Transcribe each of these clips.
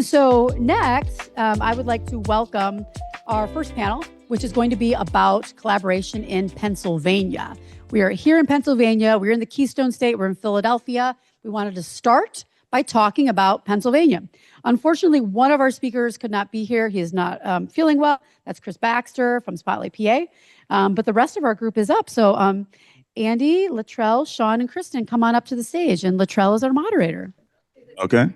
So next, I would like to welcome our first panel, which is going to be about collaboration in Pennsylvania. We are here in Pennsylvania. We're in the Keystone State. We're in Philadelphia. We wanted to start by talking about Pennsylvania. Unfortunately, one of our speakers could not be here. He is not feeling well. That's Chris Baxter from Spotlight PA. But the rest of our group is up. So Andy, Latrell, Shawn, and Kristin, come on up to the stage. And Latrell is our moderator. Okay.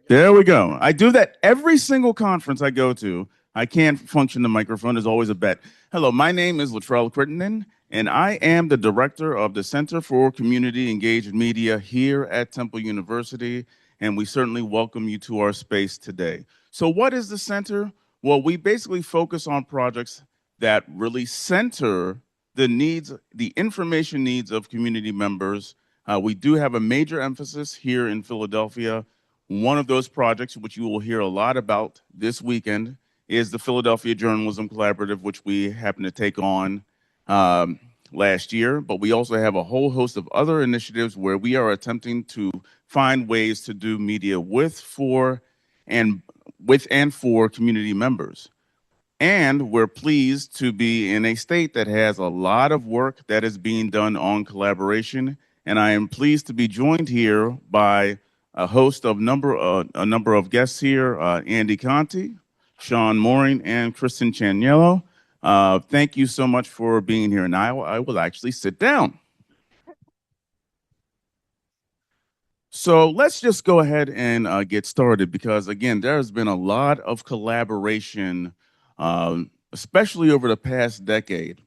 There we go. I do that every single conference I go to. I can't function the microphone. There's always a bet. Hello, my name is Latrell Crittenden, and I am the director of the Center for Community Engaged Media here at Temple University, and we certainly welcome you to our space today. So what is the center? Well, we basically focus on projects that really center the needs, the information needs of community members. We do have a major emphasis here in Philadelphia. One of those projects, which you will hear a lot about this weekend, is the Philadelphia Journalism Collaborative, which we happened to take on last year. But we also have a whole host of other initiatives where we are attempting to find ways to do media with, for community members. And we're pleased to be in a state that has a lot of work that is being done on collaboration. And I am pleased to be joined here by a host of a number of guests here, Andy Conte, Shawn Mooring, and Kristin Traniello. Thank you so much for being here. And I will actually sit down. So let's just go ahead and get started because, again, there's been a lot of collaboration, especially over the past decade,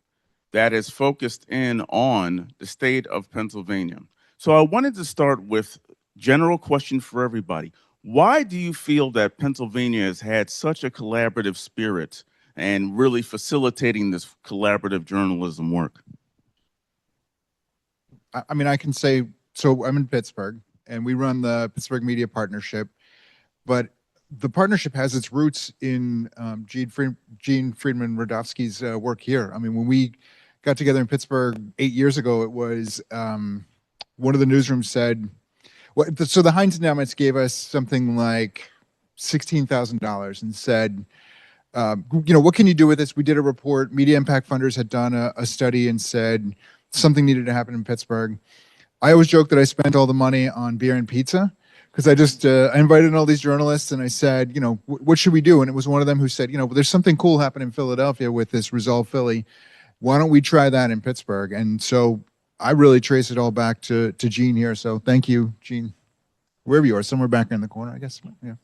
that is focused in on the state of Pennsylvania. So I wanted to start with general question for everybody. Why do you feel that Pennsylvania has had such a collaborative spirit and really facilitating this collaborative journalism work? I mean, I can say, so I'm in Pittsburgh and we run the Pittsburgh Media Partnership, but the partnership has its roots in Jean Friedman-Rudovsky's work here. I mean, when we got together in Pittsburgh 8 years ago, it was one of the newsrooms said, so the Heinz Endowments gave us something like $16,000 and said, what can you do with this? We did a report. Media Impact Funders had done a study and said something needed to happen in Pittsburgh. I always joke that I spent all the money on beer and pizza because I invited in all these journalists and I said, what should we do? And it was one of them who said, there's something cool happening in Philadelphia with this Resolve Philly. Why don't we try that in Pittsburgh? And so I really trace it all back to Jean here. So thank you, Jean. Wherever you are, somewhere back in the corner, I guess. Yeah.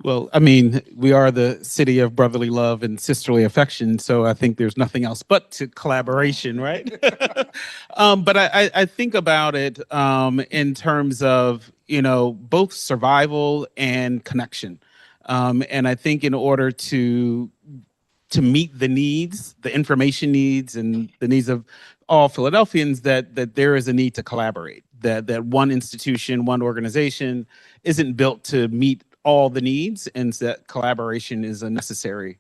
Well, I mean, we are the city of brotherly love and sisterly affection, so I think there's nothing else but to collaboration, right? But I think about it in terms of, both survival and connection. And I think in order to meet the needs, the information needs and the needs of all Philadelphians, that there is a need to collaborate, that one institution, one organization isn't built to meet all the needs, and that collaboration is a necessary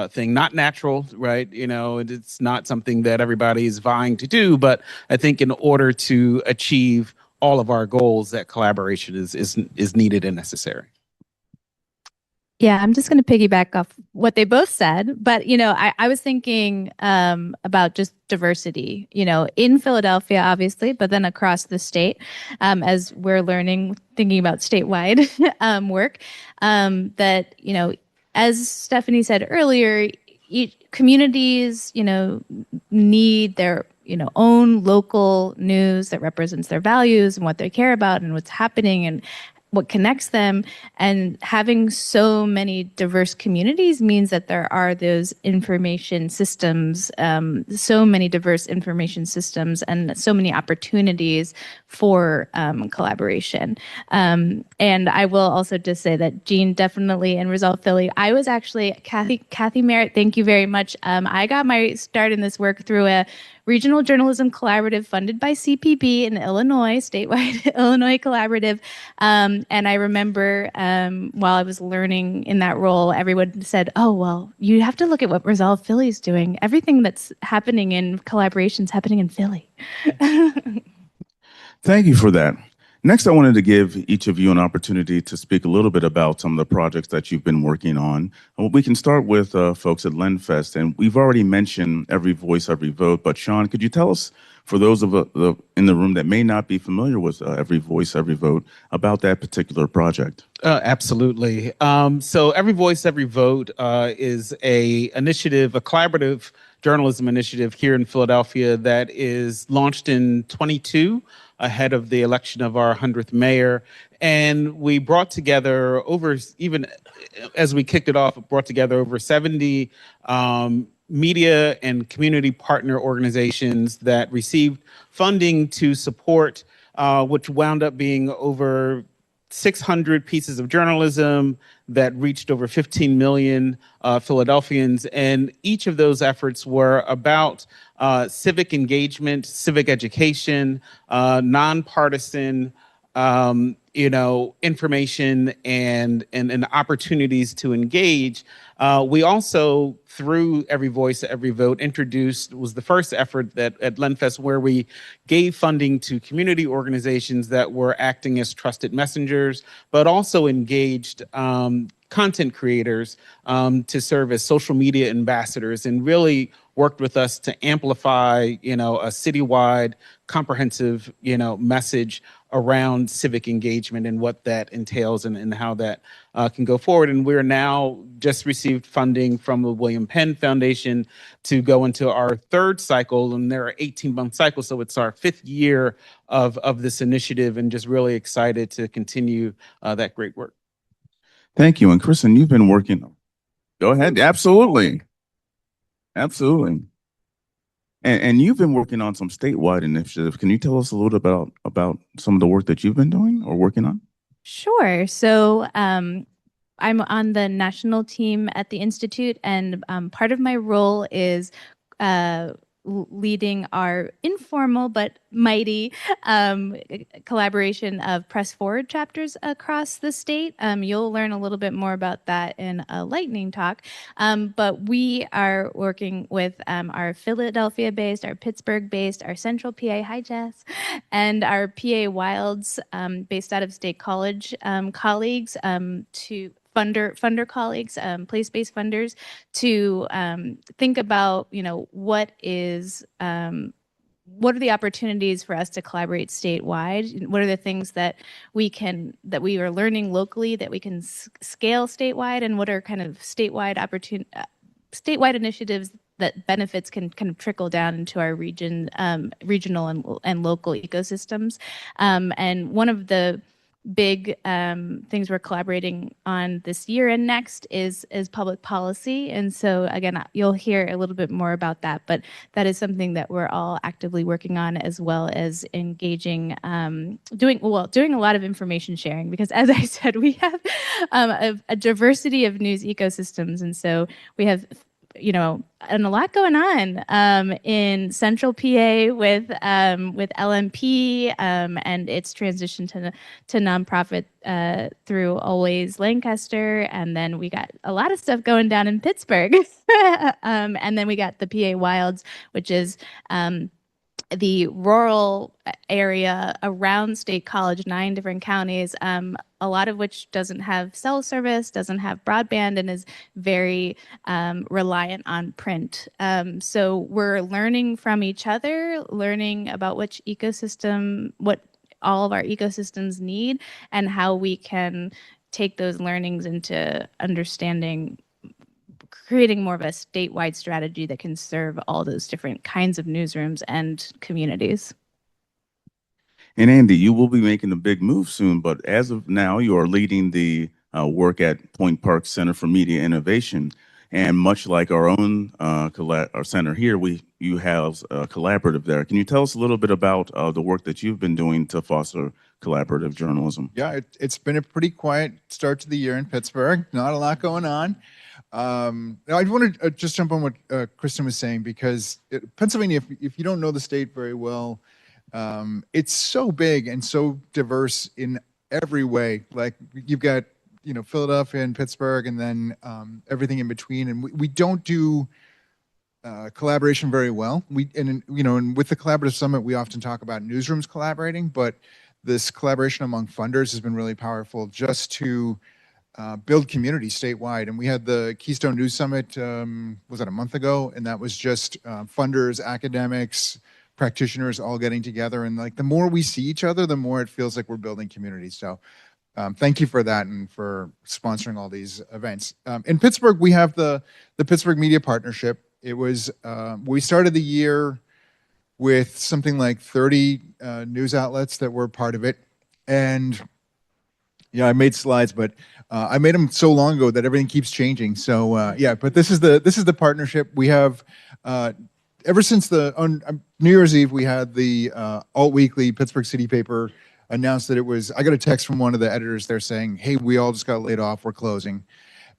thing, not natural, right? It's not something that everybody is vying to do, but I think in order to achieve all of our goals, that collaboration is needed and necessary. Yeah, I'm just going to piggyback off what they both said. But, I was thinking about just diversity, in Philadelphia, obviously, but then across the state, as we're thinking about statewide work, that, as Stephanie said earlier, communities, need their own local news that represents their values and what they care about and what's happening and what connects them. And having so many diverse communities means that there are those information systems, so many diverse information systems and so many opportunities for collaboration. And I will also just say that Jean definitely in Resolve Philly. I was actually, Kathy Merritt, thank you very much. I got my start in this work through a regional journalism collaborative funded by CPB in Illinois, statewide Illinois collaborative. And I remember while I was learning in that role, everyone said, oh, well, you have to look at what Resolve Philly is doing. Everything that's happening in collaboration is happening in Philly. Thank you for that. Next, I wanted to give each of you an opportunity to speak a little bit about some of the projects that you've been working on. We can start with folks at Lenfest, and we've already mentioned Every Voice, Every Vote, but Shawn, could you tell us, for those of in the room that may not be familiar with Every Voice, Every Vote, about that particular project? Absolutely. So Every Voice, Every Vote is a initiative, a collaborative journalism initiative here in Philadelphia that is launched in 22 ahead of the election of our 100th mayor. And we brought together even as we kicked it off, brought together over 70 media and community partner organizations that received funding to support, which wound up being over 600 pieces of journalism that reached over 15 million Philadelphians. And each of those efforts were about civic engagement, civic education, nonpartisan, information and opportunities to engage. We also, through Every Voice, Every Vote, was the first effort that at Lenfest where we gave funding to community organizations that were acting as trusted messengers, but also engaged content creators to serve as social media ambassadors and really worked with us to amplify, a citywide comprehensive, message around civic engagement and what that entails and how that can go forward. And we're now just received funding from the William Penn Foundation to go into our third cycle, and there are 18-month cycles, so it's our fifth year of this initiative, and just really excited to continue that great work. Thank you. And Kristin, you've been working. Go ahead. Absolutely. Absolutely. And you've been working on some statewide initiatives. Can you tell us a little about some of the work that you've been doing or working on? Sure. So I'm on the national team at the Institute, and part of my role is leading our informal but mighty collaboration of Press Forward chapters across the state. You'll learn a little bit more about that in a lightning talk. But we are working with our Philadelphia-based, our Pittsburgh-based, our Central PA, hi Jess, and our PA Wilds based out of State College colleagues to funder colleagues, place-based funders, to think about, what are the opportunities for us to collaborate statewide? What are the things that we are learning locally that we can scale statewide, and what are kind of statewide initiatives that benefits can kind of trickle down into our regional and local ecosystems? And one of the big things we're collaborating on this year and next is public policy. And so again, you'll hear a little bit more about that, but that is something that we're all actively working on, as well as engaging, doing a lot of information sharing, because as I said, we have a diversity of news ecosystems. And so we have and a lot going on in Central PA with LMP and its transition to nonprofit through Always Lancaster, and then we got a lot of stuff going down in Pittsburgh, and then we got the PA Wilds, which is the rural area around State College, 9 different counties, a lot of which doesn't have cell service, doesn't have broadband, and is very reliant on print. So we're learning from each other, learning about what all of our ecosystems need, and how we can take those learnings into understanding, creating more of a statewide strategy that can serve all those different kinds of newsrooms and communities. And Andy, you will be making a big move soon, but as of now, you are leading the work at Point Park Center for Media Innovation. And much like our own our center here, you have a collaborative there. Can you tell us a little bit about the work that you've been doing to foster collaborative journalism? Yeah, it's been a pretty quiet start to the year in Pittsburgh. Not a lot going on. I want to just jump on what Kristin was saying, because Pennsylvania, if you don't know the state very well, it's so big and so diverse in every way. Like, you've got Philadelphia and Pittsburgh, and then everything in between. And we don't do collaboration very well. And with the Collaborative Summit, we often talk about newsrooms collaborating, but this collaboration among funders has been really powerful just to build community statewide. And we had the Keystone News Summit, was that a month ago? And that was just funders, academics, practitioners all getting together. And like the more we see each other, the more it feels like we're building community. So thank you for that and for sponsoring all these events. In Pittsburgh, we have the Pittsburgh Media Partnership. It was, we started the year with something like 30 news outlets that were part of it. And yeah, I made slides, but I made them so long ago that everything keeps changing. So yeah, but this is the partnership we have. Ever since on New Year's Eve, we had the Alt Weekly Pittsburgh City paper announced that it was. I got a text from one of the editors there saying, "Hey, we all just got laid off. We're closing."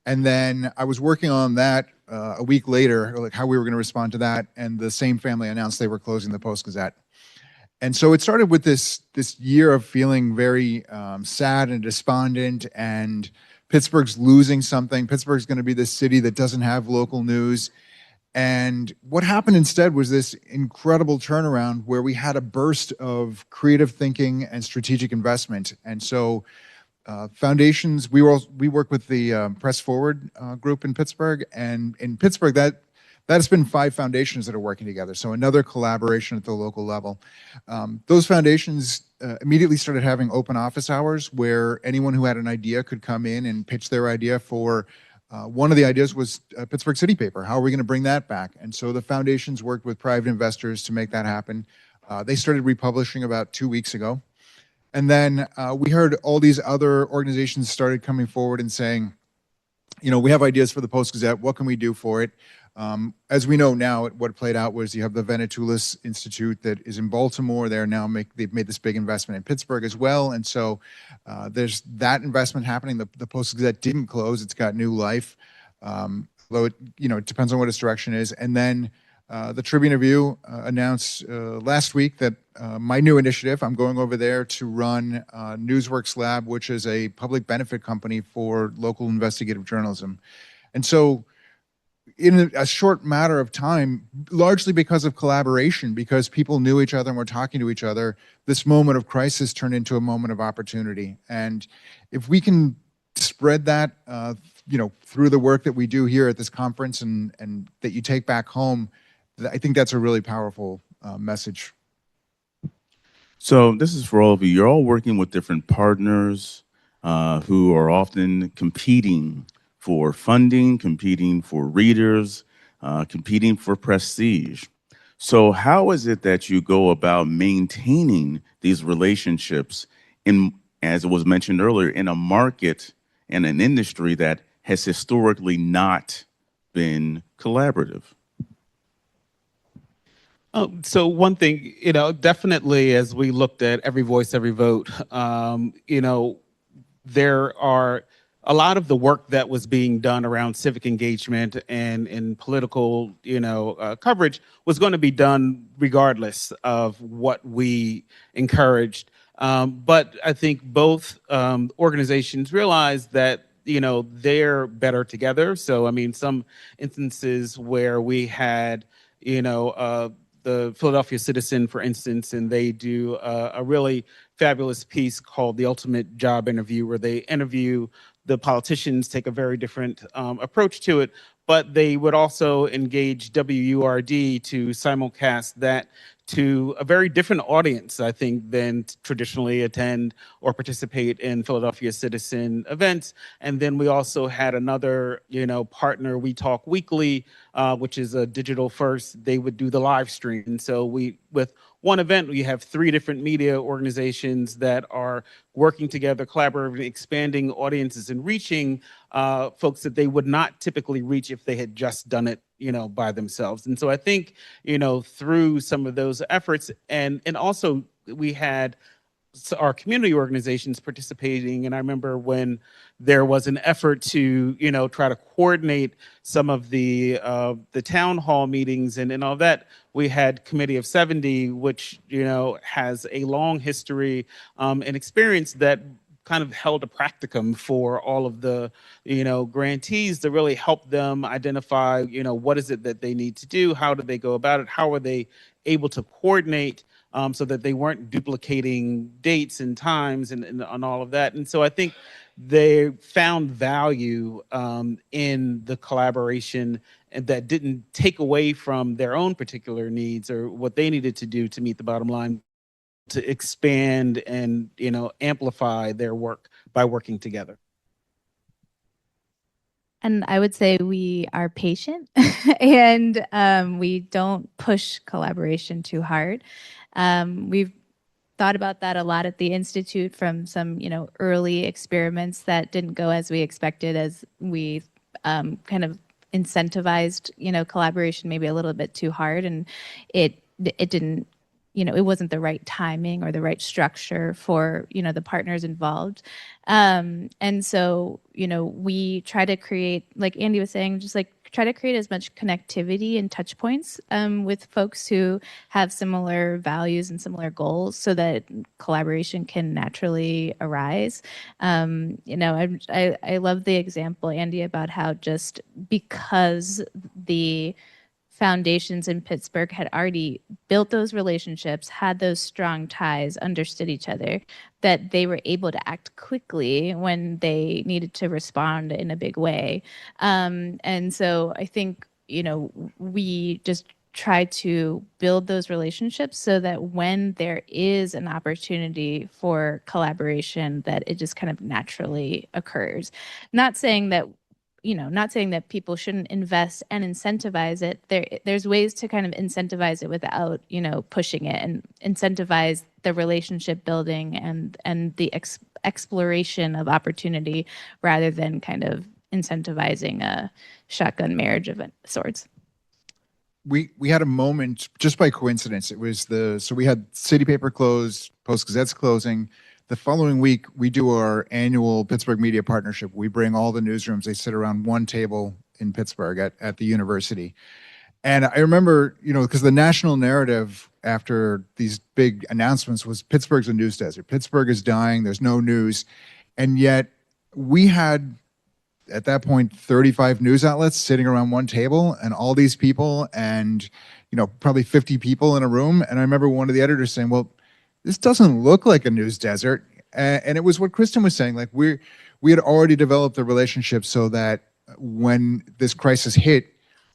And then I was working on that a week later, like how we were going to respond to that. And the same family announced they were closing the Post-Gazette. And so it started with this year of feeling very sad and despondent, and Pittsburgh's losing something. Pittsburgh's going to be this city that doesn't have local news. And what happened instead was this incredible turnaround where we had a burst of creative thinking and strategic investment. And so foundations, we work with the Press Forward group in Pittsburgh, and in Pittsburgh that has been 5 foundations that are working together. So another collaboration at the local level. Those foundations immediately started having open office hours where anyone who had an idea could come in and pitch their idea for. One of the ideas was a Pittsburgh City paper. How are we going to bring that back? And so the foundations worked with private investors to make that happen. They started republishing about 2 weeks ago. And then we heard all these other organizations started coming forward and saying, you know, we have ideas for the Post-Gazette. What can we do for it? As we know now, what played out was you have the Venetoulis Institute that is in Baltimore. They've made this big investment in Pittsburgh as well. And so there's that investment happening. The Post-Gazette didn't close. It's got new life, although it depends on what its direction is. And then the Tribune Review announced last week that my new initiative, I'm going over there to run Newsworks Lab, which is a public benefit company for local investigative journalism. And so in a short matter of time, largely because of collaboration, because people knew each other and were talking to each other, this moment of crisis turned into a moment of opportunity. And if we can spread that, through the work that we do here at this conference and that you take back home, I think that's a really powerful message. So this is for all of you. You're all working with different partners who are often competing for funding, competing for readers, competing for prestige. So how is it that you go about maintaining these relationships in, as it was mentioned earlier, in a market and an industry that has historically not been collaborative? So one thing, definitely as we looked at Every Voice, Every Vote, there are a lot of the work that was being done around civic engagement and in political, coverage was going to be done regardless of what we encouraged. But I think both organizations realized that, they're better together. So, some instances where we had, the Philadelphia Citizen, for instance, and they do a really fabulous piece called The Ultimate Job Interview, where they interview the politicians, take a very different approach to it, but they would also engage WURD to simulcast that to a very different audience, I think, than traditionally attend or participate in Philadelphia Citizen events. And then we also had another, partner, We Talk Weekly, which is a digital first. They would do the live stream. And so with one event, we have 3 different media organizations that are working together, collaborating, expanding audiences and reaching folks that they would not typically reach if they had just done it, by themselves. And so I think, through some of those efforts, and also we had our community organizations participating. And I remember when there was an effort to, try to coordinate some of the town hall meetings and all that, we had Committee of 70, which, has a long history and experience that kind of held a practicum for all of the, grantees to really help them identify, what is it that they need to do? How do they go about it? How are they able to coordinate so that they weren't duplicating dates and times and all of that. And so I think they found value in the collaboration, and that didn't take away from their own particular needs or what they needed to do to meet the bottom line, to expand and amplify their work by working together. And I would say we are patient and we don't push collaboration too hard. We've thought about that a lot at the Institute from some, early experiments that didn't go as we expected, as we kind of incentivized, collaboration maybe a little bit too hard, and it didn't, it wasn't the right timing or the right structure for, the partners involved. And so, we try to create, like Andy was saying, just like try to create as much connectivity and touch points with folks who have similar values and similar goals, so that collaboration can naturally arise. I love the example, Andy, about how just because the foundations in Pittsburgh had already built those relationships, had those strong ties, understood each other, that they were able to act quickly when they needed to respond in a big way. And so I think, we just try to build those relationships so that when there is an opportunity for collaboration, that it just kind of naturally occurs. Not saying that people shouldn't invest and incentivize it. There's ways to kind of incentivize it without, pushing it, and incentivize the relationship building and the exploration of opportunity, rather than kind of incentivizing a shotgun marriage of sorts. We had a moment just by coincidence. It was so we had City Paper closed, Post Gazette's closing. The following week, we do our annual Pittsburgh Media Partnership. We bring all the newsrooms. They sit around one table in Pittsburgh at the university. And I remember, because the national narrative after these big announcements was Pittsburgh's a news desert. Pittsburgh is dying. There's no news. And yet we had, at that point, 35 news outlets sitting around one table, and all these people, and, probably 50 people in a room. And I remember one of the editors saying, well, this doesn't look like a news desert. And it was what Kristin was saying, like we had already developed a relationship so that when this crisis hit,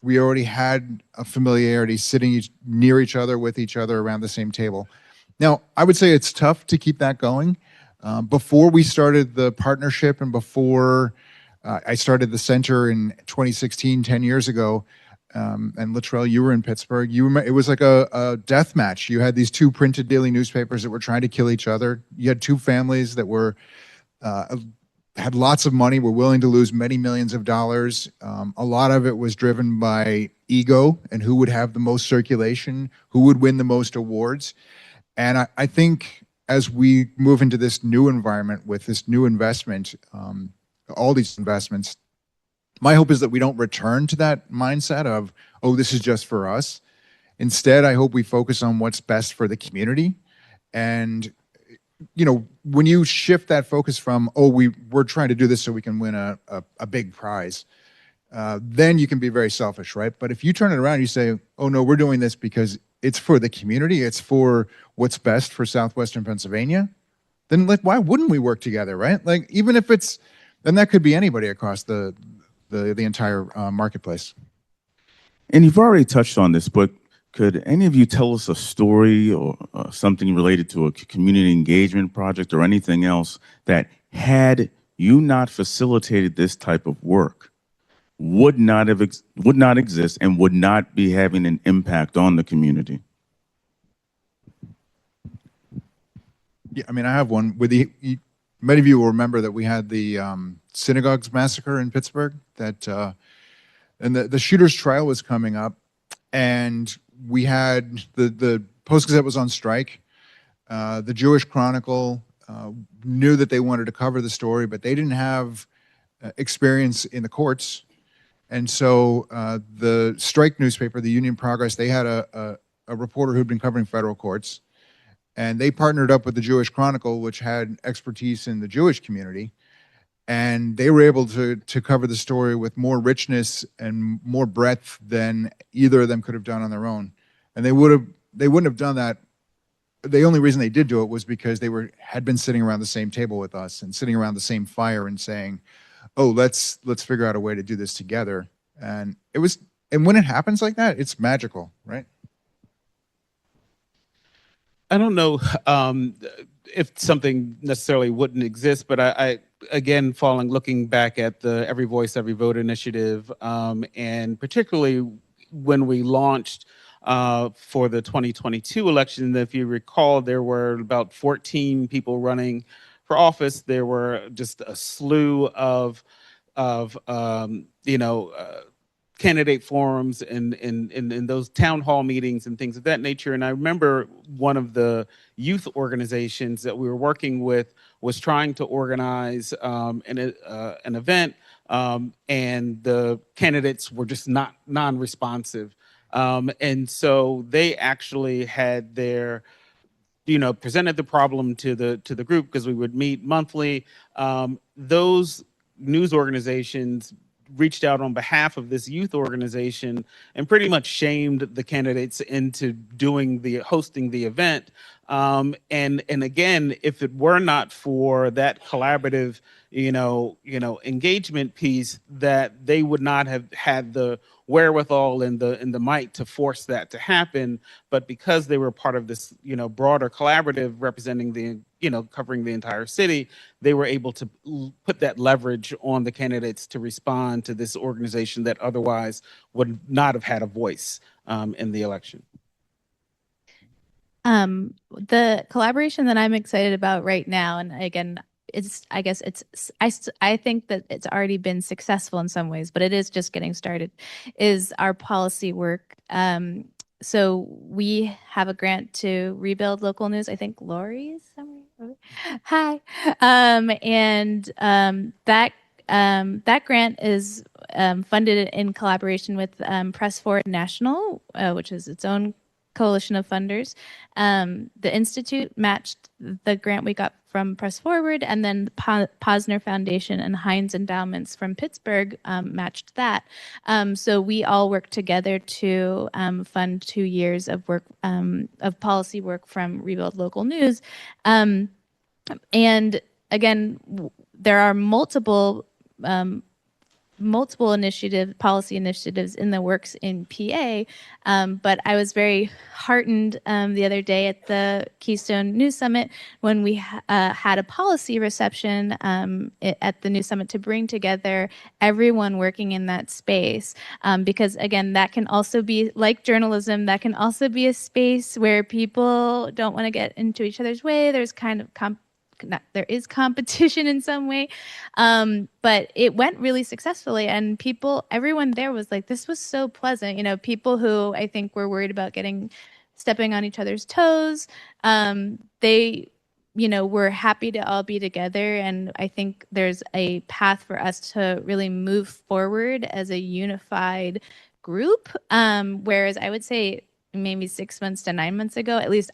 we already had a familiarity sitting near each other, with each other around the same table. Now, I would say it's tough to keep that going. Before we started the partnership, and before I started the center in 2016, 10 years ago, and Latrell, you were in Pittsburgh. You remember, it was like a death match. You had these two printed daily newspapers that were trying to kill each other. You had two families that were had lots of money, were willing to lose many millions of dollars. A lot of it was driven by ego and who would have the most circulation, who would win the most awards. And I think as we move into this new environment with this new investment, all these investments, my hope is that we don't return to that mindset of, oh, this is just for us. Instead, I hope we focus on what's best for the community. And, when you shift that focus from, oh, we're trying to do this so we can win a big prize, then you can be very selfish, right? But if you turn it around and you say, oh, no, we're doing this because it's for the community, it's for what's best for Southwestern Pennsylvania, then why wouldn't we work together, right? Like, even if it's, then that could be anybody across the entire marketplace. And you've already touched on this, but could any of you tell us a story or something related to a community engagement project or anything else that, had you not facilitated this type of work, would not exist and would not be having an impact on the community? Yeah, I mean, I have one. Many of you will remember that we had the synagogues massacre in Pittsburgh. And the shooter's trial was coming up, and we had the Post Gazette was on strike. The Jewish Chronicle knew that they wanted to cover the story, but they didn't have experience in the courts. And so the strike newspaper, the Union Progress, they had a reporter who'd been covering federal courts, and they partnered up with the Jewish Chronicle, which had expertise in the Jewish community. And they were able to cover the story with more richness and more breadth than either of them could have done on their own. And they wouldn't have done that the only reason they did do it was because they had been sitting around the same table with us and sitting around the same fire and saying, oh, let's figure out a way to do this together. And when it happens like that, it's magical, right? I don't know if something necessarily wouldn't exist, but I again, looking back at the Every Voice, Every Vote initiative, and particularly when we launched for the 2022 election, if you recall, there were about 14 people running for office. There were just a slew of candidate forums and those town hall meetings and things of that nature. And I remember one of the youth organizations that we were working with was trying to organize an event, and the candidates were just not non-responsive. And so they actually had their presented the problem to the group, because we would meet monthly. Those news organizations reached out on behalf of this youth organization and pretty much shamed the candidates into hosting the event. And again, if it were not for that collaborative, engagement piece, that they would not have had the wherewithal and the might to force that to happen. But because they were part of this, broader collaborative representing covering the entire city, they were able to put that leverage on the candidates to respond to this organization that otherwise would not have had a voice in the election. The collaboration that I'm excited about right now, and again, I think that it's already been successful in some ways, but it is just getting started, is our policy work. So we have a grant to rebuild local news. I think Lori is somewhere. Hi. That grant is funded in collaboration with Press Forward National, which is its own coalition of funders. The Institute matched the grant we got from Press Forward, and then the Posner Foundation and Heinz Endowments from Pittsburgh matched that. So we all worked together to fund 2 years of work, of policy work from Rebuild Local News. And again, there are multiple policy initiatives in the works in PA, but I was very heartened the other day at the Keystone News Summit when we had a policy reception at the News Summit to bring together everyone working in that space, because again, that can also be, like journalism, that can also be a space where people don't want to get into each other's way. There's kind of there is competition in some way, but it went really successfully, and everyone there was like, this was so pleasant. People who I think were worried about stepping on each other's toes, they were happy to all be together, and I think there's a path for us to really move forward as a unified group, whereas I would say maybe 6 months to 9 months ago, at least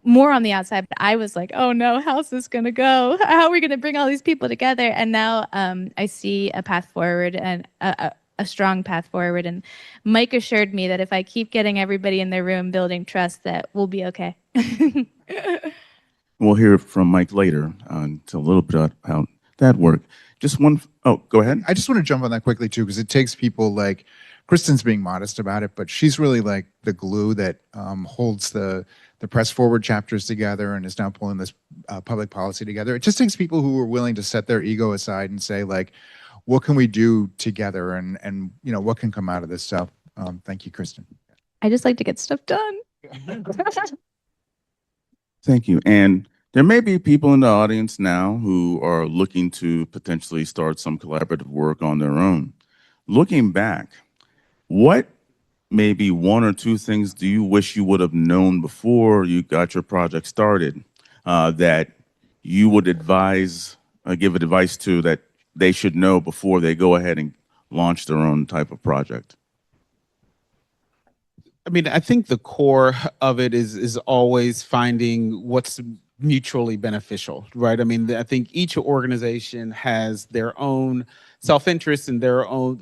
more on the outside, but I was like, oh no, how's this going to go? How are we going to bring all these people together? And now I see a path forward, and a strong path forward. And Mike assured me that if I keep getting everybody in their room building trust, that we'll be okay. We'll hear from Mike later to a little bit about how that worked. Go ahead. I just want to jump on that quickly too, because it takes people like Kristin's being modest about it, but she's really like the glue that holds the Press Forward chapters together and is now pulling this public policy together. It just takes people who are willing to set their ego aside and say, like, what can we do together, and what can come out of this stuff. Thank you, Kristin. I just like to get stuff done. Thank you. And there may be people in the audience now who are looking to potentially start some collaborative work on their own. Looking back, what maybe 1 or 2 things do you wish you would have known before you got your project started that you would give advice to, that they should know before they go ahead and launch their own type of project? I mean, I think the core of it is always finding what's mutually beneficial, right? I mean, I think each organization has their own self-interest and their own,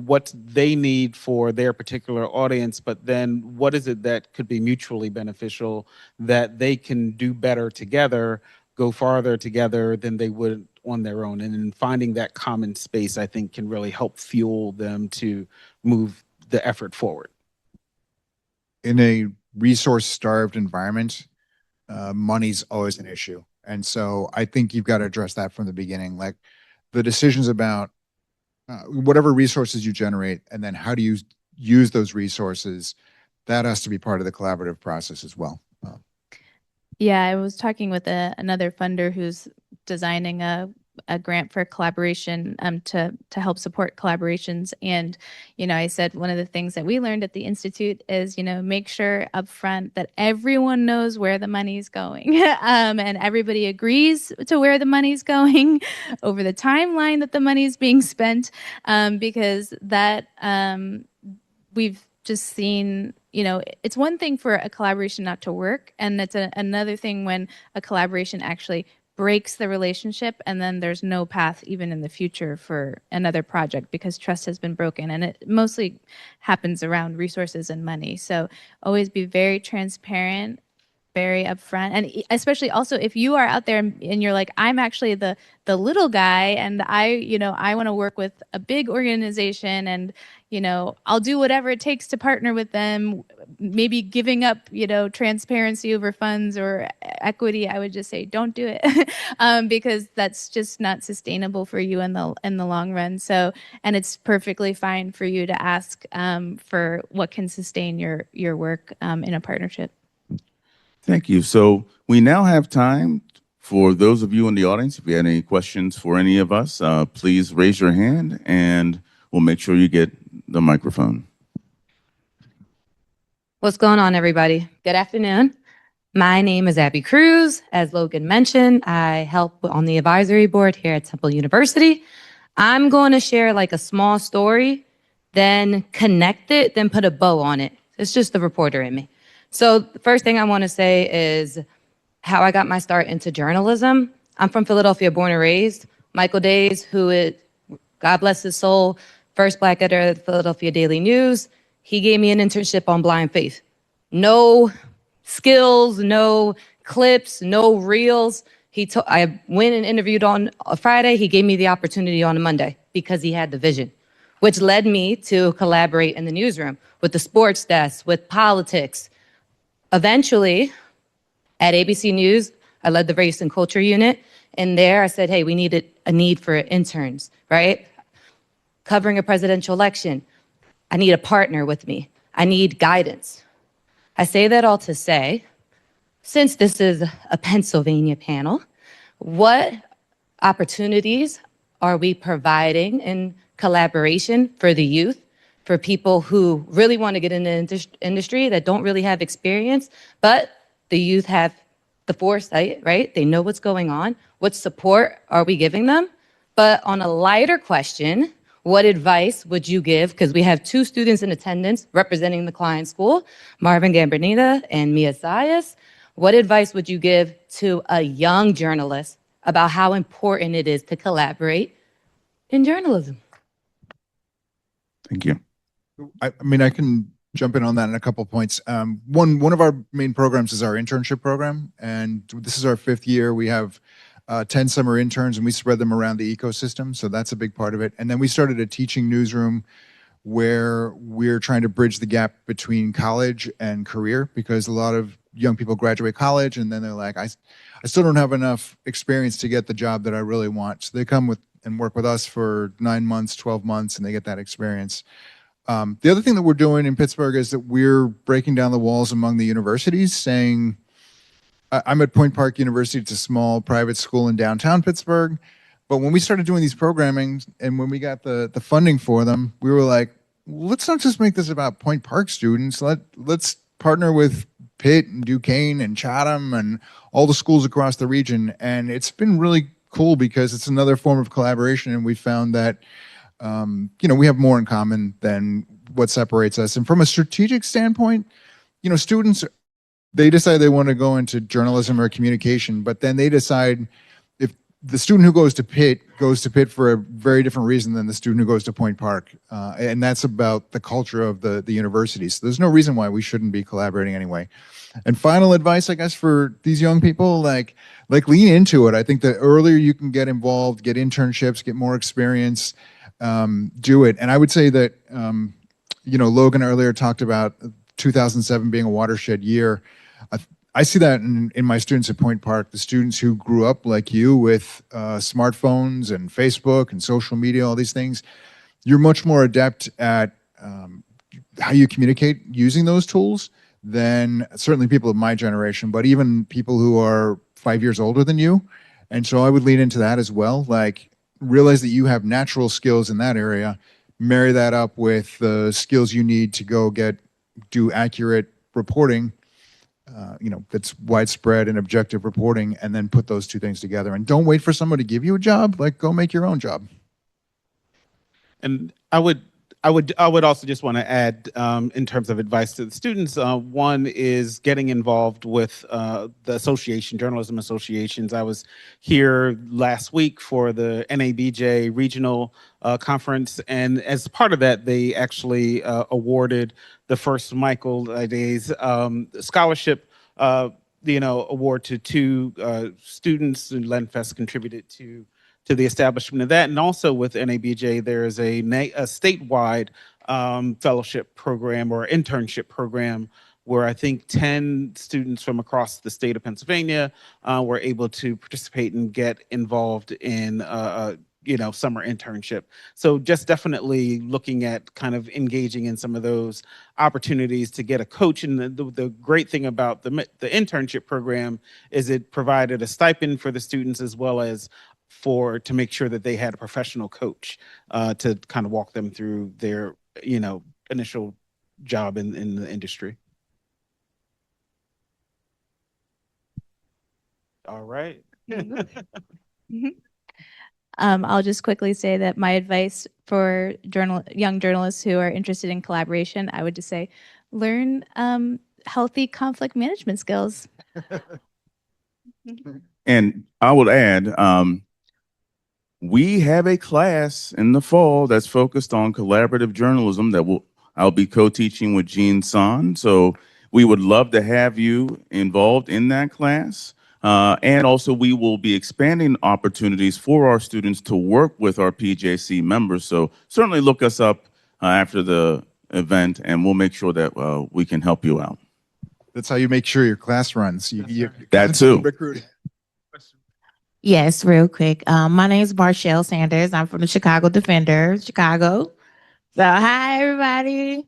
what they need for their particular audience, but then what is it that could be mutually beneficial that they can do better together, go farther together than they would on their own? And in finding that common space, I think can really help fuel them to move the effort forward. In a resource-starved environment, money's always an issue. And so I think you've got to address that from the beginning. Like the decisions about whatever resources you generate, and then how do you use those resources, that has to be part of the collaborative process as well. Yeah, I was talking with another funder who's designing a grant for collaboration to help support collaborations. And, I said one of the things that we learned at the Institute is, make sure upfront that everyone knows where the money's going and everybody agrees to where the money's going over the timeline that the money's being spent, because that we've just seen, it's one thing for a collaboration not to work, and it's another thing when a collaboration actually breaks the relationship and then there's no path even in the future for another project because trust has been broken. And it mostly happens around resources and money. So always be very transparent, very upfront. And especially also if you are out there and you're like, I'm actually the little guy and I want to work with a big organization and, I'll do whatever it takes to partner with them, maybe giving up, transparency over funds or equity. I would just say, don't do it because that's just not sustainable for you in the long run. So, and it's perfectly fine for you to ask for what can sustain your work in a partnership. Thank you. So we now have time for those of you in the audience. If you have any questions for any of us, please raise your hand and we'll make sure you get the microphone. What's going on, everybody? Good afternoon. My name is Abby Cruz. As Logan mentioned, I help on the advisory board here at Temple University. I'm going to share like a small story, then connect it, then put a bow on it. It's just the reporter in me. So the first thing I want to say is how I got my start into journalism. I'm from Philadelphia, born and raised. Michael Days, who is, God bless his soul, first Black editor of the Philadelphia Daily News, he gave me an internship on Blind Faith. No skills, no clips, no reels. I went and interviewed on a Friday. He gave me the opportunity on a Monday because he had the vision, which led me to collaborate in the newsroom with the sports desk, with politics. Eventually, at ABC News, I led the race and culture unit. And there I said, hey, we needed a need for interns, right? Covering a presidential election. I need a partner with me. I need guidance. I say that all to say, since this is a Pennsylvania panel, what opportunities are we providing in collaboration for the youth, for people who really want to get in the industry that don't really have experience, but the youth have the foresight, right? They know what's going on. What support are we giving them? But on a lighter question, what advice would you give? Because we have two students in attendance representing the Klein School, Marvin Gambernita and Mia Zayas. What advice would you give to a young journalist about how important it is to collaborate in journalism? Thank you. I mean, I can jump in on that in a couple of points. One of our main programs is our internship program, and this is our 5th year. We have 10 summer interns, and we spread them around the ecosystem, so that's a big part of it. And then we started a teaching newsroom where we're trying to bridge the gap between college and career, because a lot of young people graduate college and then they're like, I still don't have enough experience to get the job that I really want. So they come with and work with us for 9 months, 12 months, and they get that experience. The other thing that we're doing in Pittsburgh is that we're breaking down the walls among the universities, saying, I'm at Point Park University. It's a small private school in downtown Pittsburgh. But when we started doing these programming and when we got the funding for them, we were like, let's not just make this about Point Park students. Let's partner with Pitt and Duquesne and Chatham and all the schools across the region. And it's been really cool because it's another form of collaboration. And we found that, we have more in common than what separates us. And from a strategic standpoint, students they decide they want to go into journalism or communication, but then they decide if the student who goes to Pitt for a very different reason than the student who goes to Point Park. And that's about the culture of the university. So there's no reason why we shouldn't be collaborating anyway. And final advice, I guess, for these young people, like lean into it. I think the earlier you can get involved, get internships, get more experience, do it. And I would say that, Logan earlier talked about 2007 being a watershed year. I see that in my students at Point Park, the students who grew up like you with smartphones and Facebook and social media, all these things. You're much more adept at how you communicate using those tools than certainly people of my generation, but even people who are 5 years older than you. And so I would lean into that as well. Like, realize that you have natural skills in that area, marry that up with the skills you need to go do accurate reporting, that's widespread and objective reporting, and then put those two things together. And don't wait for someone to give you a job. Like, go make your own job. And I would also just want to add, in terms of advice to the students, one is getting involved with the journalism associations. I was here last week for the NABJ regional conference, and as part of that, they actually awarded the first Michael Day's scholarship award to two students, and Lenfest contributed to the establishment of that. And also with NABJ, there is a statewide fellowship program or internship program where I think 10 students from across the state of Pennsylvania were able to participate and get involved in summer internship. So just definitely looking at kind of engaging in some of those opportunities to get a coach. And the great thing about the internship program is it provided a stipend for the students, as well as to make sure that they had a professional coach to kind of walk them through their initial job in the industry. All right. I'll just quickly say that my advice for young journalists who are interested in collaboration, I would just say, learn healthy conflict management skills. And I would add, we have a class in the fall that's focused on collaborative journalism that I'll be co-teaching with Jean Son. So we would love to have you involved in that class. And also we will be expanding opportunities for our students to work with our PJC members. So certainly look us up after the event, and we'll make sure that we can help you out. That's how you make sure your class runs. That too. Recruiting. Yes, real quick. My name is Marshall Sanders. I'm from the Chicago Defender, Chicago. So hi, everybody.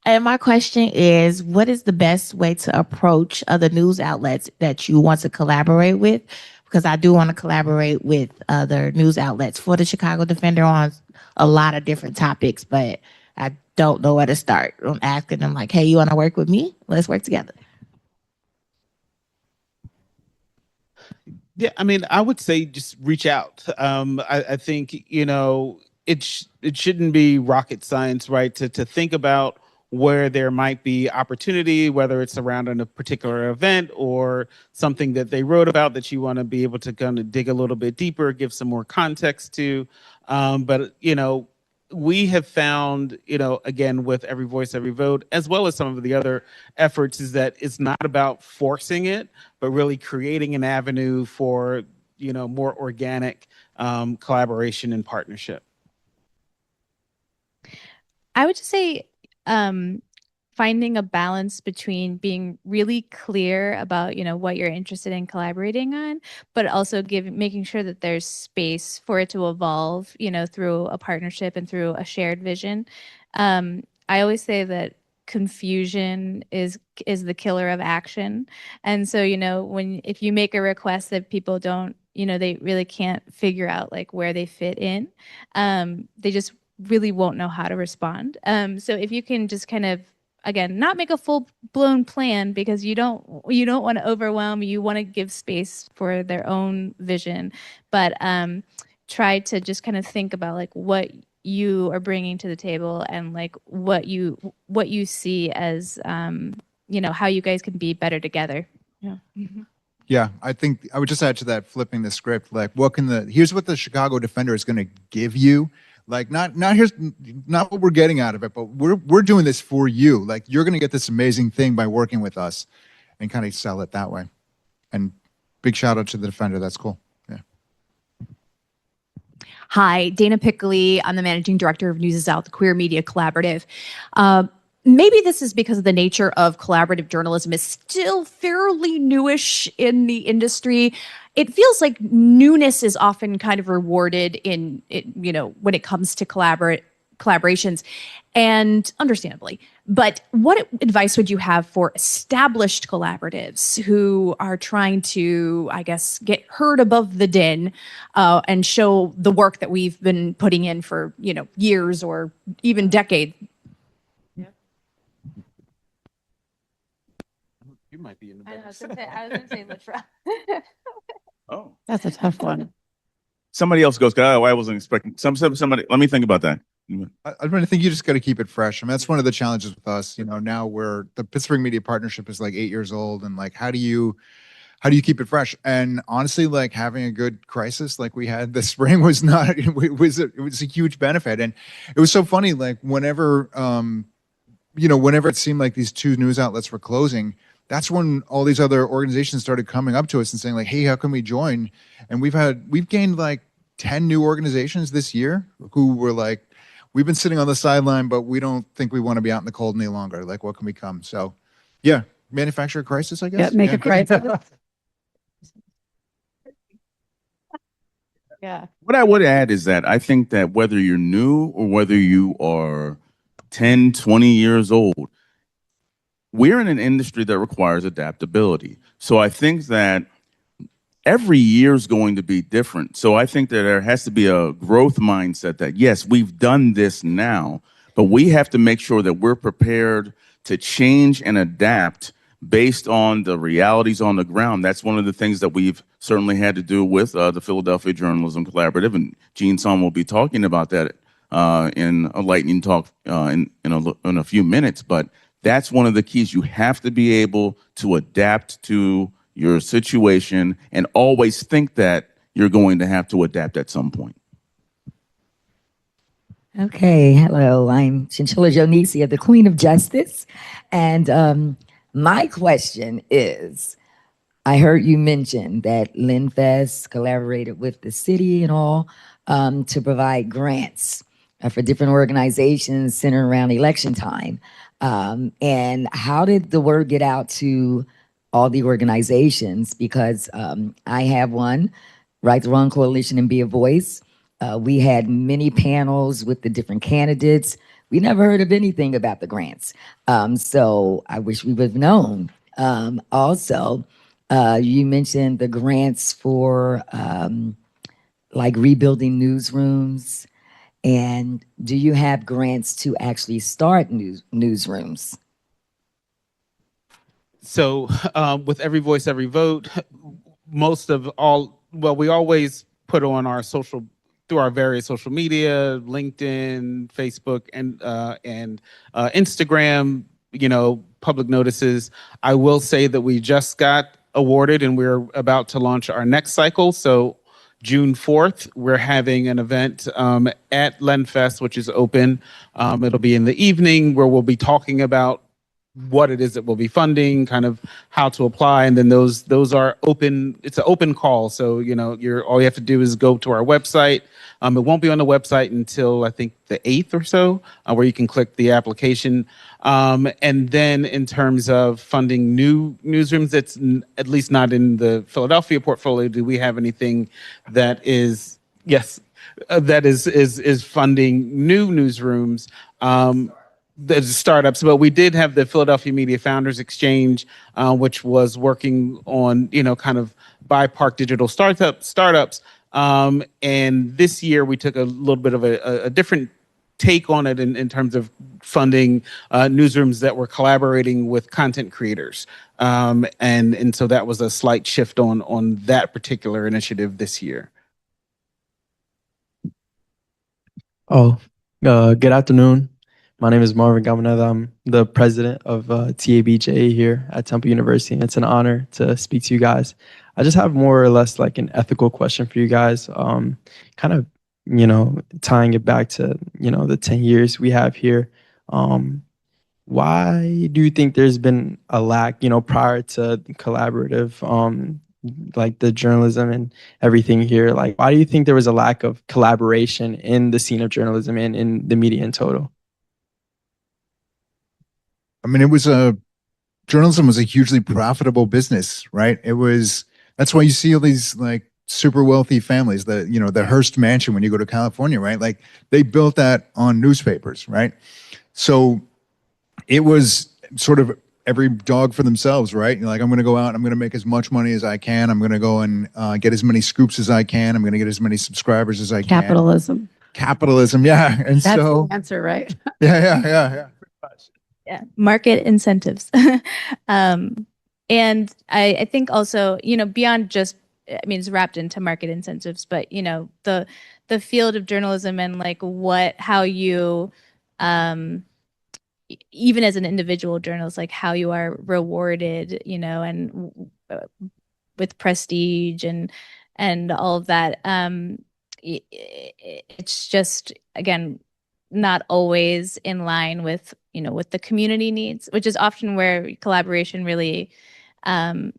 And my question is, what is the best way to approach other news outlets that you want to collaborate with? Because I do want to collaborate with other news outlets for the Chicago Defender on a lot of different topics, but I don't know where to start. I'm asking them like, hey, you want to work with me? Let's work together. Yeah, I mean, I would say just reach out. I think, it shouldn't be rocket science, right? To think about where there might be opportunity, whether it's around a particular event or something that they wrote about that you want to be able to kind of dig a little bit deeper, give some more context to. But we have found, again, with Every Voice, Every Vote, as well as some of the other efforts, is that it's not about forcing it, but really creating an avenue for, more organic collaboration and partnership. I would just say finding a balance between being really clear about what you're interested in collaborating on, but also making sure that there's space for it to evolve through a partnership and through a shared vision. I always say that confusion is the killer of action, and so if you make a request that people don't they really can't figure out like where they fit in, they just really won't know how to respond. So if you can just kind of, again, not make a full-blown plan, because you don't want to overwhelm, you want to give space for their own vision, but try to just kind of think about like what you are bringing to the table and like what you see as how you guys can be better together. Yeah. Yeah, I think I would just add to that, flipping the script, like here's what the Chicago Defender is going to give you. Like not what we're getting out of it, but we're doing this for you. Like you're going to get this amazing thing by working with us, and kind of sell it that way. And big shout out to the Defender. That's cool. Yeah. Hi, Dana Pickley. I'm the managing director of News is Out, the Queer Media Collaborative. Maybe this is because of the nature of collaborative journalism is still fairly newish in the industry. It feels like newness is often kind of rewarded when it comes to collaborations, and understandably. But what advice would you have for established collaboratives who are trying to, I guess, get heard above the din and show the work that we've been putting in for, years or even decades? You might be in the I was going to say Latrell. Oh, That's a tough one. somebody else goes. I wasn't expecting somebody. Let me think about that. I think you just got to keep it fresh. I mean, that's one of the challenges with us. Now the Pittsburgh Media Partnership is like 8 years old, and like, how do you keep it fresh? And honestly, like having a good crisis like we had this spring was not. It was a huge benefit, and it was so funny. Like whenever it seemed like these two news outlets were closing, that's when all these other organizations started coming up to us and saying like, hey, how can we join? And we've gained like 10 new organizations this year who were like, we've been sitting on the sideline, but we don't think we want to be out in the cold any longer. Like, what can we come? So yeah, manufacture a crisis, I guess. Yeah, make a crisis. Yeah. What I would add is that I think that whether you're new or whether you are 10, 20 years old, we're in an industry that requires adaptability. So I think that every year is going to be different. So I think that there has to be a growth mindset that, yes, we've done this now, but we have to make sure that we're prepared to change and adapt based on the realities on the ground. That's one of the things that we've certainly had to do with the Philadelphia Journalism Collaborative, and Jean will be talking about that in a lightning talk in a few minutes. But that's one of the keys. You have to be able to adapt to your situation and always think that you're going to have to adapt at some point. Okay, hello, I'm Chinchilla Jonisi, the Queen of Justice. And my question is, I heard you mention that Lenfest collaborated with the city and all to provide grants for different organizations centered around election time. And how did the word get out to all the organizations? Because I have one, Right the Wrong Coalition and Be a Voice. We had many panels with the different candidates. We never heard of anything about the grants. So I wish we would have known. Also, you mentioned the grants for like rebuilding newsrooms. And do you have grants to actually start newsrooms? So with Every Voice, Every Vote, we always put on our through our various social media, LinkedIn, Facebook, and Instagram, public notices. I will say that we just got awarded and we're about to launch our next cycle. So June 4th, we're having an event at Lenfest, which is open. It'll be in the evening where we'll be talking about what it is that we'll be funding, kind of how to apply, and then those are open. It's an open call, so all you have to do is go to our website. It won't be on the website until I think the 8th or so, where you can click the application. And then in terms of funding new newsrooms, that's at least not in the Philadelphia portfolio. Do we have anything that is that is funding new newsrooms? The startups, but we did have the Philadelphia Media Founders Exchange, which was working on, kind of BIPARC digital startups. And this year we took a little bit of a different take on it in terms of funding newsrooms that were collaborating with content creators. And so that was a slight shift on that particular initiative this year. Good afternoon. My name is Marvin Gamaneza. I'm the president of TABJ here at Temple University, and it's an honor to speak to you guys. I just have more or less like an ethical question for you guys, kind of, tying it back to, the 10 years we have here. Why do you think there's been a lack, prior to collaborative, like the journalism and everything here? Like, why do you think there was a lack of collaboration in the scene of journalism and in the media in total? I mean, journalism was a hugely profitable business, right? That's why you see all these like super wealthy families, the Hearst Mansion when you go to California, right? Like they built that on newspapers, right? So it was sort of every dog for themselves, right? You're like, I'm going to go out, I'm going to make as much money as I can. I'm going to go and get as many scoops as I can. I'm going to get as many subscribers as I can. Capitalism, yeah. And That's so the answer, right? yeah. Yeah, market incentives. And I think also, beyond just, it's wrapped into market incentives, but, the field of journalism and like how you, even as an individual journalist, like how you are rewarded, and with prestige and all of that. It's just, again, not always in line with, with the community needs, which is often where collaboration really does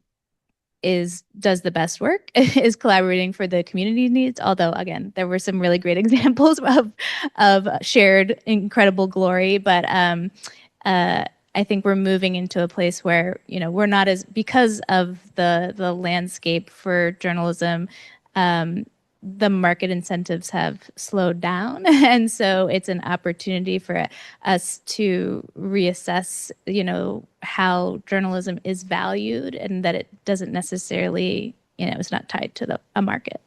the best work, is collaborating for the community needs. Although, again, there were some really great examples of shared incredible glory. But I think we're moving into a place where, we're not because of the landscape for journalism, the market incentives have slowed down. And so it's an opportunity for us to reassess, how journalism is valued, and that it doesn't necessarily, it's not tied to a market.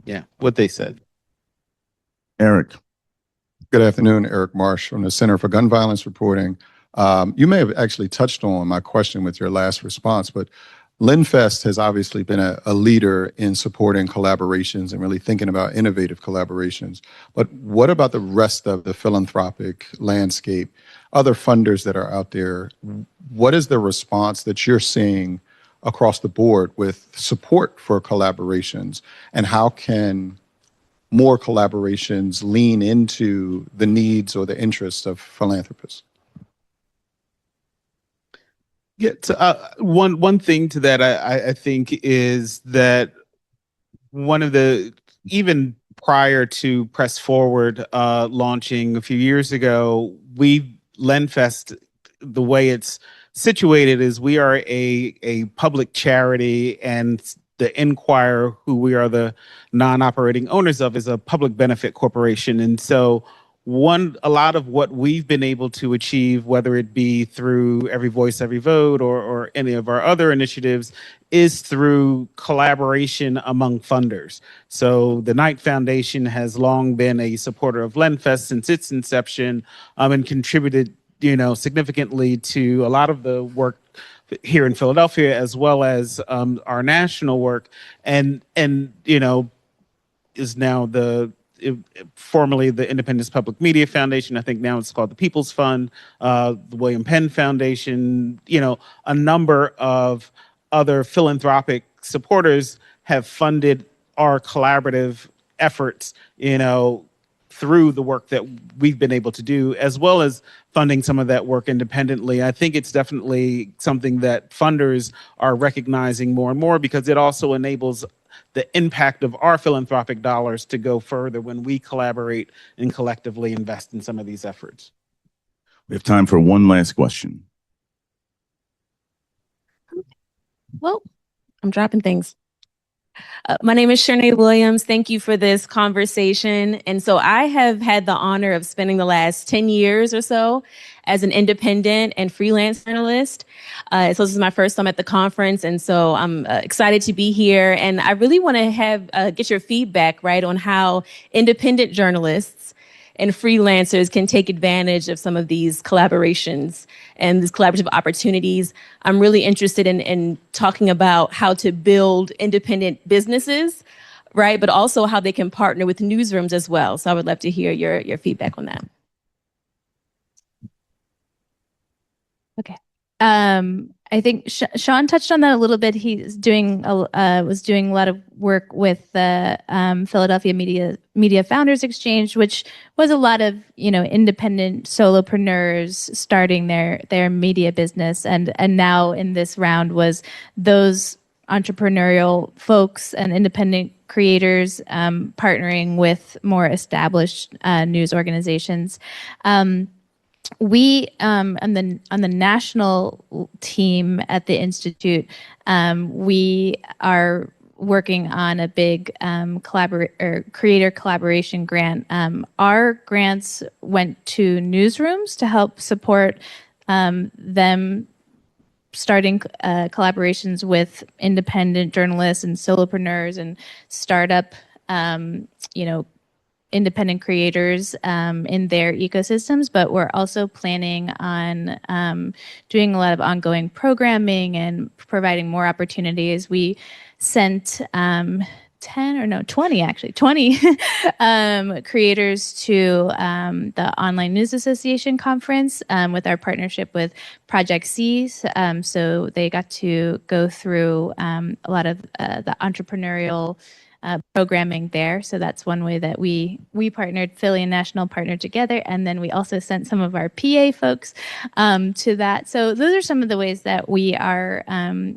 Yeah, what they said. Eric. Good afternoon, Eric Marsh from the Center for Gun Violence Reporting. You may have actually touched on my question with your last response, but Lenfest has obviously been a leader in supporting collaborations and really thinking about innovative collaborations. But what about the rest of the philanthropic landscape, other funders that are out there? What is the response that you're seeing across the board with support for collaborations, and how can more collaborations lean into the needs or the interests of philanthropists? Yeah, one thing to that, I think, is that one of the, even prior to Press Forward launching a few years ago, Lenfest, the way it's situated is we are a public charity, and the Enquirer, who we are the non-operating owners of, is a public benefit corporation. And so a lot of what we've been able to achieve, whether it be through Every Voice, Every Vote or any of our other initiatives, is through collaboration among funders. So the Knight Foundation has long been a supporter of Lenfest since its inception, and contributed, significantly to a lot of the work here in Philadelphia, as well as our national work, and is now formerly the Independence Public Media Foundation. I think now it's called the People's Fund, the William Penn Foundation. A number of other philanthropic supporters have funded our collaborative efforts, through the work that we've been able to do, as well as funding some of that work independently. I think it's definitely something that funders are recognizing more and more, because it also enables the impact of our philanthropic dollars to go further when we collaborate and collectively invest in some of these efforts. We have time for one last question. Well, I'm dropping things. My name is Shernay Williams. Thank you for this conversation. And so I have had the honor of spending the last 10 years or so as an independent and freelance journalist. So this is my first time at the conference. And so I'm excited to be here. And I really want to get your feedback, right, on how independent journalists and freelancers can take advantage of some of these collaborations and these collaborative opportunities. I'm really interested in talking about how to build independent businesses, right? But also how they can partner with newsrooms as well. So I would love to hear your feedback on that. I think Shawn touched on that a little bit. He's doing was doing a lot of work with the Philadelphia Media Founders Exchange, which was a lot of independent solopreneurs starting their media business, and now in this round was those entrepreneurial folks and independent creators partnering with more established news organizations. We on the national team at the Institute, we are working on a big creator collaboration grant. Our grants went to newsrooms to help support them starting collaborations with independent journalists and solopreneurs and startup, independent creators in their ecosystems, but we're also planning on doing a lot of ongoing programming and providing more opportunities. We sent 20 creators to the Online News Association conference with our partnership with Project C. So they got to go through a lot of the entrepreneurial programming there. So that's one way that we partnered, Philly and National partnered together. And then we also sent some of our PA folks to that. So those are some of the ways that we are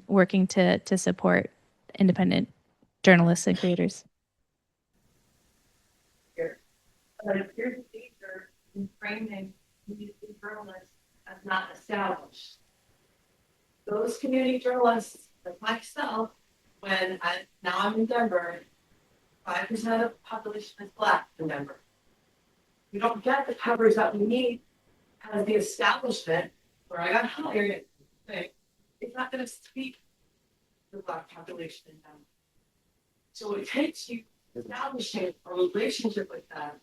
working to support independent journalists and creators. But if you're the leader in framing community journalists as not established, those community journalists like myself, now I'm in Denver, 5% of the population is Black in Denver. We don't get the coverage that we need as the establishment where I got hired. It's not going to speak to the Black population in Denver. So it takes you establishing a relationship with that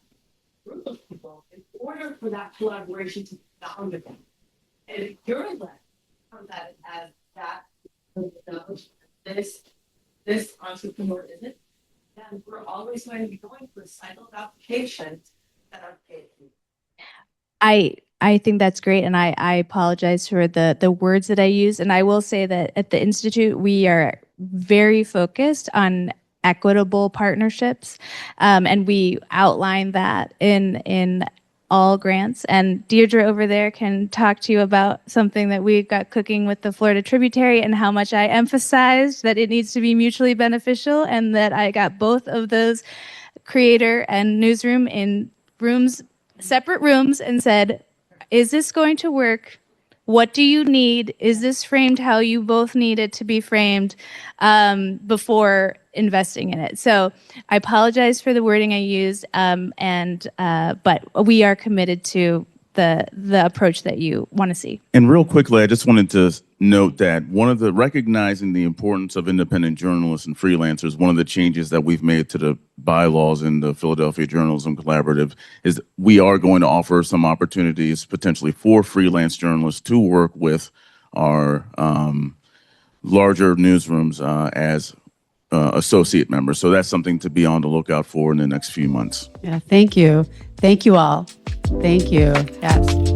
group of people in order for that collaboration to be valuable. And if you're led from that as that establishment, this entrepreneur isn't, then we're always going to be going through a cycle of applications that are paid. I think that's great, and I apologize for the words that I use. And I will say that at the Institute, we are very focused on equitable partnerships, and we outline that in all grants. And Deirdre over there can talk to you about something that we've got cooking with the Florida Tributary and how much I emphasized that it needs to be mutually beneficial, and that I got both of those creator and newsroom in separate rooms, and said, is this going to work? What do you need? Is this framed how you both need it to be framed before investing in it? So I apologize for the wording I used, but we are committed to the approach that you want to see. And real quickly, I just wanted to note that recognizing the importance of independent journalists and freelancers, one of the changes that we've made to the bylaws in the Philadelphia Journalism Collaborative is we are going to offer some opportunities potentially for freelance journalists to work with our larger newsrooms as associate members. So that's something to be on the lookout for in the next few months. Yeah, thank you. Thank you all. Thank you. Yes.